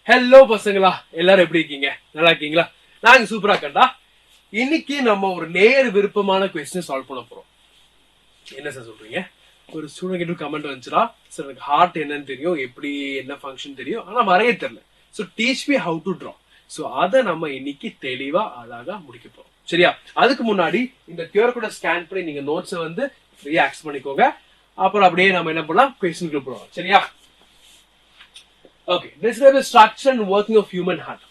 Hello பசங்களா, எல்லாரும் எப்படி இருக்கீங்க? நல்லா இருக்கீங்களா? நாங்க சூப்பரா இருக்கேன்டா. இன்னைக்கு நம்ம ஒரு நேர் விருப்பமான கொஸ்டின் சால்வ் பண்ண போறோம். என்ன சார் சொல்றீங்க? ஒரு ஸ்டூடெண்ட் கிட்ட கமெண்ட் வந்துச்சுடா, சார் எனக்கு ஹார்ட் என்னன்னு தெரியும், எப்படி என்ன ஃபங்க்ஷன் தெரியும், ஆனா வரைய தெரியல. So teach me how to draw. So அதை நம்ம இன்னைக்கு தெளிவா அழகா முடிக்க போறோம். சரியா? அதுக்கு முன்னாடி இந்த கியூஆர் கோட ஸ்கேன் பண்ணி நீங்க நோட்ஸை வந்து ஃப்ரீயா ஆக்சஸ் பண்ணிக்கோங்க. அப்புறம் அப்படியே நம்ம என்ன பண்ணலாம், கொஸ்டினுக்கு போறோம். சரியா? Okay, describe the structure and working of human heart.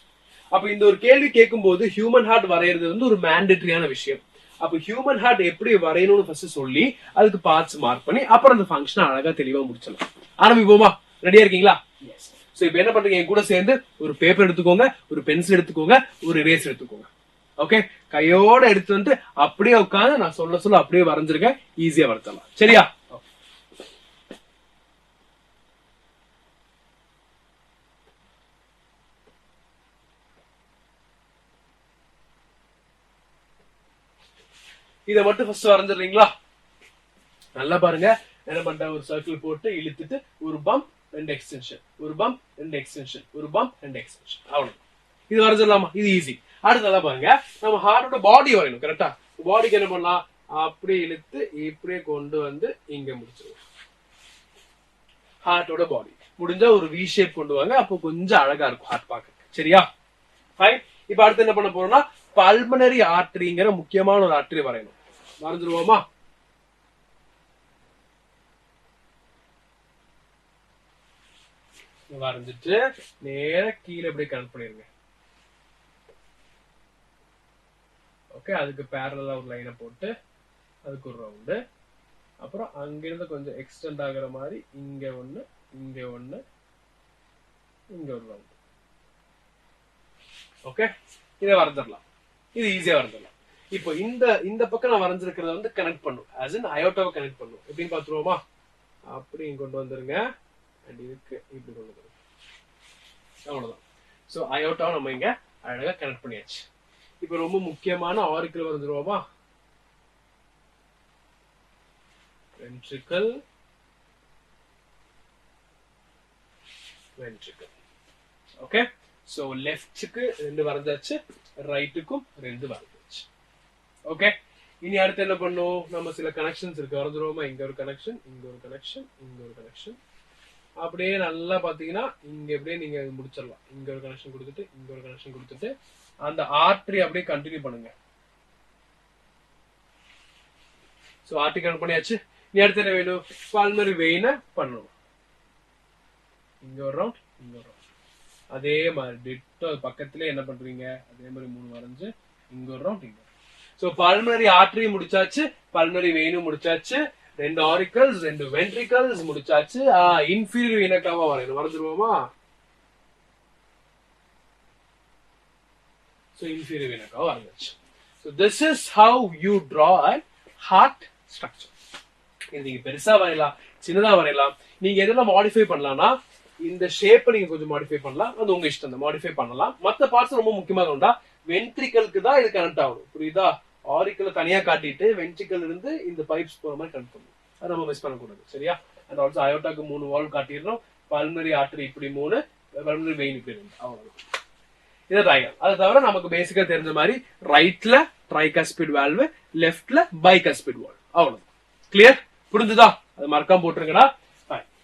அப்ப இந்த ஒரு கேள்வி கேட்கும்போது ஹியூமன் ஹார்ட் வரைகிறது வந்து ஒரு மேண்டேட்டரியான விஷயம். அப்ப ஹியூமன் ஹார்ட் எப்படி வரையணும்னு ஃபர்ஸ்ட் சொல்லி அதுக்கு பார்ட்ஸ் மார்க் பண்ணி அப்புறம் அந்த ஃபங்க்ஷனை அழகா தெளிவா முடிச்சிடலாம். ஆரம்பிப்போமா? ரெடியா இருக்கீங்களா? எஸ். சோ இப்போ என்ன பண்றீங்க, என் கூட சேர்ந்து ஒரு பேப்பர் எடுத்துக்கோங்க, ஒரு பென்சில் எடுத்துக்கோங்க, ஒரு இரேசர் எடுத்துக்கோங்க. ஓகே, கையோட எடுத்து வந்து அப்படியே உட்காந்து நான் சொல்ல அப்படியே வரைஞ்சிருக்கேன், ஈஸியா வரைத்தலாம். சரியா? இதை மட்டும் ஃபர்ஸ்ட் வரைஞ்சிடுறீங்களா? நல்லா பாருங்க. என்ன பண்ற, ஒரு சர்க்கிள் போட்டு இழுத்துட்டு ஒரு பம்ப் ரெண்டு எக்ஸ்டென்ஷன், ஒரு பம்ப் ரெண்டு எக்ஸ்டென்ஷன், ஒரு பம்ப் ரெண்டு எக்ஸ்டென்ஷன். அவ்வளவு. இது வரைஞ்சிடலாமா? இது ஈஸி. அடுத்ததா பாருங்க, நம்ம ஹார்ட்டோட பாடி வரையணும். கரெக்டா? பாடிக்கு என்ன பண்ணலாம், அப்படியே இழுத்து இப்படியே கொண்டு வந்து இங்க முடிச்சிருவோம். ஹார்ட்டோட பாடி முடிஞ்சா ஒரு வி ஷேப் கொண்டு வாங்க, அப்போ கொஞ்சம் அழகா இருக்கும் ஹார்ட் பார்க்க. சரியா? ஃபைன். இப்ப அடுத்து என்ன பண்ண போறோம்னா, பல்மனரி ஆர்டரிங்கிற முக்கியமான ஒரு ஆர்டரி வரையணும். வரைஞ்சிருவோமா? வரைஞ்சிட்டு நேர கீழே அப்படியே கனெக்ட் பண்ணிருங்க. ஓகே, அதுக்கு பேரலா ஒரு லைனை போட்டு அதுக்கு ஒரு ரவுண்டு, அப்புறம் அங்கிருந்து கொஞ்சம் எக்ஸ்டெண்ட் ஆகுற மாதிரி இங்க ஒண்ணு, இங்க ஒண்ணு, இங்க ஒரு ரவுண்டு. ஓகே, இதை வரைஞ்சிடலாம். இது ஈஸியா வரைஞ்சிடலாம். இப்போ இந்த பக்கம் நான் வரைஞ்சிருக்கிறத வந்து கனெக்ட் பண்ணும், as in அயோட்டாவை கனெக்ட் பண்ணும். எப்படின்னு பாத்துருவோமா? அப்படி கொண்டு வந்துருங்க, அண்ட் இதுக்கு இப்படி கொண்டு வந்துருங்க. அவ்வளவுதான். சோ அயோட்டாவை நம்ம இங்க அழகா கனெக்ட் பண்ணியாச்சு. இப்போ ரொம்ப முக்கியமான ஆரிக்கல் வரைஞ்சிருவோமா? Ventricle, ventricle. ஓகே, சோ லெஃப்ட்க்கு ரெண்டு வரைஞ்சாச்சு, ரைட்டுக்கும் ரெண்டு வரைஞ்சாச்சு. ஓகே, இனி அடுத்து என்ன பண்ணும், நம்ம சில கனெக்ஷன்ஸ் இருக்கு, வரைஞ்சிருவோமா? இங்க ஒரு கனெக்ஷன், இங்க ஒரு கனெக்ஷன், இங்க ஒரு கனெக்ஷன். அப்படியே நல்லா பாத்தீங்கன்னா இங்க எப்படியே நீங்க முடிச்சிடலாம். இங்க ஒரு கனெக்ஷன் கொடுத்துட்டு, இங்க ஒரு கனெக்ஷன் கொடுத்துட்டு அந்த ஆர்டரி அப்படியே கண்டினியூ பண்ணுங்க. சோ ஆர்டரி கனெக்ட் பண்ணியாச்சு. நீ அடுத்து என்ன வேணும், பல்மனரி வெயினை பண்ணணும். இங்க ஒரு ரவுண்ட், இங்க ஒரு ரவுண்ட். அதே மாதிரி டிட்டோ பக்கத்துல என்ன பண்றீங்க, அதே மாதிரி மூணு வரைஞ்சு இங்க ஒரு ரவுண்ட், இங்க. சோ பல்மனரி ஆர்டரி முடிச்சாச்சு, பல்மனரி வெயினும் முடிச்சாச்சு, ரெண்டு ஆரிக்கல்ஸ், ரெண்டு வென்ட்ரிகல்ஸ் முடிச்சாச்சு. இன்ஃபீரியர் வெயினக்காவா வரையணும். வரைஞ்சிருவோமா? சோ இன்ஃபீரியர் வெயினக்காவா வரைஞ்சாச்சு. So this is how you draw a heart structure. இது நீங்க பெருசா வரையலாம், சின்னதா வரையலாம். நீங்க எதெல்லாம் மாடிஃபை பண்ணலாம்னா, இந்த ஷேப்பை நீங்க கொஞ்சம் மாடிஃபை பண்ணலாம், அது உங்க இஷ்டம் தான், மாடிஃபை பண்ணலாம். மத்த பார்ட்ஸ் ரொம்ப முக்கியமாக உண்டா, வென்ட்ரிக்கலுக்கு தான் இது கனெக்ட் ஆகணும். புரியுதா? ஆரிக்கல தனியா காட்டிட்டு வென்ட்ரிக்கல் இருந்து இந்த பைப்ஸ் போற மாதிரி கனெக்ட் பண்ணணும். அதை நம்ம மிஸ் பண்ணக்கூடாது. சரியா? அண்ட் ஆல்சோ அயோட்டாக்கு 3 வால்வ் காட்டிடணும், பல்மனரி ஆர்டரி இப்படி 3, பல்மனரி வெயின் இப்படி 2. அவ்வளவுதான். இது ட்ரையாங்கிள். அது தவிர நமக்கு பேசிக்கா தெரிஞ்ச மாதிரி ரைட்ல ட்ரைகாஸ்பிட் வால்வ், லெஃப்ட்ல பைகாஸ்பிட் வால்வ். அவ்வளவுதான். கிளியர்? புரிஞ்சுதா? அது மறக்காம போட்டுருங்கடா.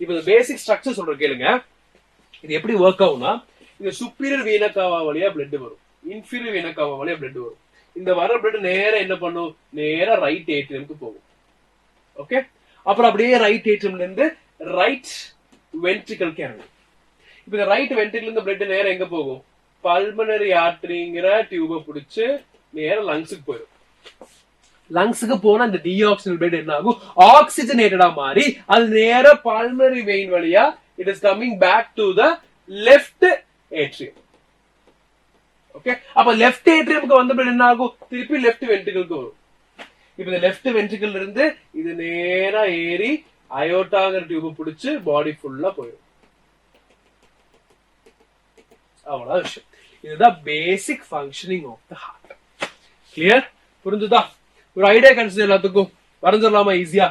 இப்ப இந்த பேசிக் ஸ்ட்ரக்சர் சொல்ற கேளுங்க. இது எப்படி ஒர்க் ஆகும்னா, இந்த சுப்பீரியர் வீனக்காவா வழியா பிளட் வரும், இன்ஃபீரியர் வீனக்காவா வழியா பிளட் வரும். இந்த வர பிளட் நேரா என்ன பண்ணும், நேரா ரைட் ஏட்ரியம்க்கு போகும். ஓகே, அப்புறம் அப்படியே ரைட் ஏட்ரியம்ல இருந்து ரைட் வென்ட்ரிக்கலுக்கு இறங்கும். இப்ப இந்த ரைட் வென்ட்ரிக்கல் இருந்து பிளட் நேரா எங்க போகும், பல்மனரி ஆர்டரிங்கிற டியூபை பிடிச்சு நேரா லங்ஸுக்கு போயிடும். லங்ஸுக்கு போனா இந்த டீஆக்சிஜன் பிளட் என்ன ஆகும், ஆக்சிஜனேட்டடா மாறி அது நேர பல்மனரி வெயின் வழியா it is coming back to the left atrium. Okay, அப்ப லெஃப்ட் ஏட்ரியம்க்கு வந்த பிளட் என்ன ஆகும், திருப்பி லெஃப்ட் வென்ட்ரிக்கலுக்கு வரும். இப்ப இந்த லெஃப்ட் வென்ட்ரிக்கல் இருந்து இது நேரா ஏறி அயோட்டாங்கிற டியூபை பிடிச்சு பாடி ஃபுல்லா போயிடும். அவ்வளவு விஷயம். இதுதான் basic functioning of the heart. Clear? புரிஞ்சுதா? ஒரு ஐடியா கிடைச்சது எல்லாத்துக்கும். வரைஞ்சிடலாமா ஈஸியா?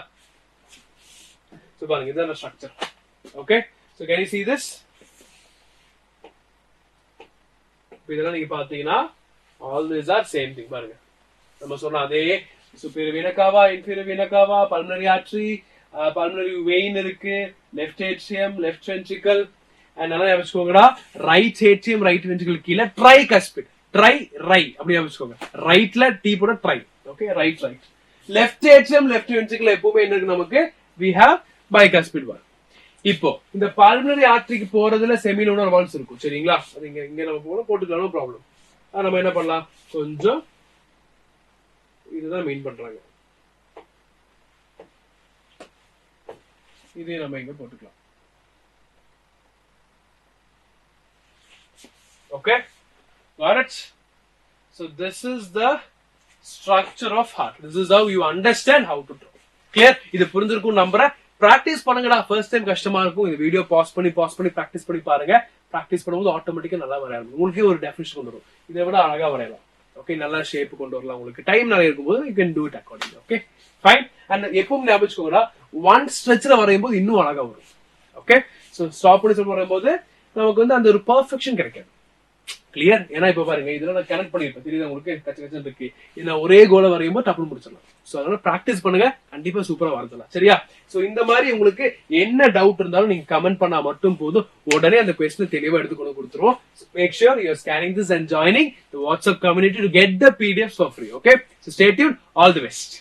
பாருங்க, இதுதான் structure. Okay, so can you see this? இதெல்லாம் நீங்க பாத்தீங்கன்னா all these are same thing பாருங்க. நம்ம சொன்ன அதே superior vena cava, inferior vena cava, pulmonary artery, pulmonary vein இருக்கு, left atrium, left ventricle, and நல்லா ஞாபகம் right atrium, right ventricle கீழ tricuspid, ரை அப்படி ஞாபகம் ரைட்ல T போட try. Okay, right. Left atrium, left ventricle எப்பவுமே என்ன இருக்கு நமக்கு? we have bicuspid valve. இப்போ இந்த pulmonary arteryக்கு போறதுல செமிலுனர் வால்வ்ஸ் இருக்கும் சரிங்களா? அது இங்க நம்ம போட்டுக்கலாம் ப்ராப்ளம். நம்ம என்ன பண்ணலாம், கொஞ்சம் இதுதான் மீன் பண்றாங்க, இதே நம்ம இங்க போட்டுக்கலாம். Okay, got it? So this is the structure of heart. This is how you understand how to draw. Clear? இது புரிஞ்சிருக்கும் நம்புறேன். பிராக்டிஸ் பண்ணுங்கடா. ஃபர்ஸ்ட் டைம் கஷ்டமா இருக்கும். இந்த வீடியோ பாஸ் பண்ணி பிராக்டிஸ் பண்ணி பாருங்க. பிராக்டிஸ் பண்ணும்போது ஆட்டோமேட்டிக்கா நல்லா வரையலாம். உங்களுக்கு ஒரு டெஃபினிஷன் கொண்டு வரும். இதை விட அழகா வரையலாம். ஓகே, நல்லா ஷேப் கொண்டு வரலாம். உங்களுக்கு டைம் நிறைய இருக்கும்போது you can do it accordingly. Okay, fine. And எப்பவும் ஞாபகம் வச்சுக்கோங்கடா, ஒன் ஸ்ட்ரெச்ல வரையும் போது இன்னும் அழகா வரும். ஓகே, சோ ஸ்டாப் பண்ணி சொல்லி வரையும்போது நமக்கு வந்து அந்த ஒரு பெர்ஃபெக்ஷன் கிடைக்காது. கிளியர்? ஏன்னா இப்ப பாருங்க, இதெல்லாம் நான் கனெக்ட் பண்ணிருப்பேன், தெரியுது உங்களுக்கு? கச்ச இருக்கு. இது ஒரே கோல வரையும் போது டப்புனு முடிச்சிடலாம். சோ அதனால பிராக்டிஸ் பண்ணுங்க, கண்டிப்பா சூப்பரா வரலாம். சரியா? சோ இந்த மாதிரி உங்களுக்கு என்ன டவுட் இருந்தாலும் நீங்க கமெண்ட் பண்ணா மட்டும் போதும், உடனே அந்த கொஸ்டின் தெளிவா எடுத்து கொண்டு கொடுத்துருவோம். Make sure you are scanning this and joining the WhatsApp community to get the PDFs for free. Okay, so stay tuned. All the best.